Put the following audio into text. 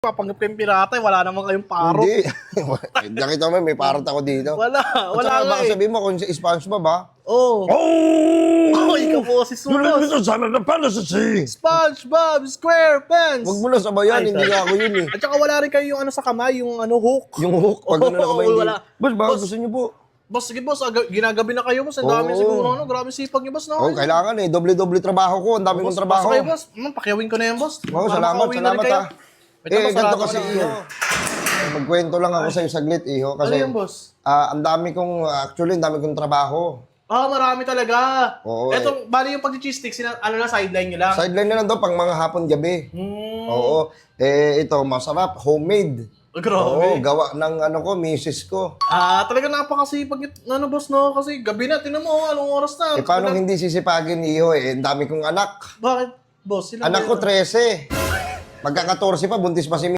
Papanggap kayong pirata, wala naman kayong parot. Hindi. Nakita mo, may parot ako dito. Wala nga Baka eh. sabihin mo kung si SpongeBob, ha? Oh. Oh! Ikaw po si Sulos. sana na pala sa si. SpongeBob SquarePants. Huwag mo na sabayan, Ay, hindi sorry. ako yun eh. At saka wala rin kayo yung ano sa kamay, yung ano hook. Yung hook, pag ano na kamay hindi. wala. Boss, baka Boss. gusto niyo po. Boss, sige boss, ginagabi na kayo boss. Ang dami Oo. siguro, ano? Grabe sipag niyo boss, no? Oh, kailangan eh. Doble-doble trabaho ko. Ang dami kong trabaho. Boss, kayo boss. Pakyawin ko na yan boss. Oo, Para salamat, makauwi na rin salamat kayo. ha. Wait lang, boss, Ganito sarado kasi ko na. iho. Magkwento lang ako sa'yo saglit, iho. Ano Kasi, yan boss? ang dami kong, actually, ang dami kong trabaho. Marami talaga. Oo, Eto, bali yung pag-cheese stick, ano na, sideline nyo lang. Sideline na lang daw pang mga hapon gabi. Oo. Ito, masarap. Homemade. Grabe. Oo, gawa ng ano ko, misis ko. Talaga napakasipag yung, ano boss, no? Kasi gabi na, tinan mo, anong oras na. Paano hindi sisipagin, iho eh? Ang dami kong anak. Bakit, boss? Sila Anak ko, 13. Magka-14 pa, buntis pa si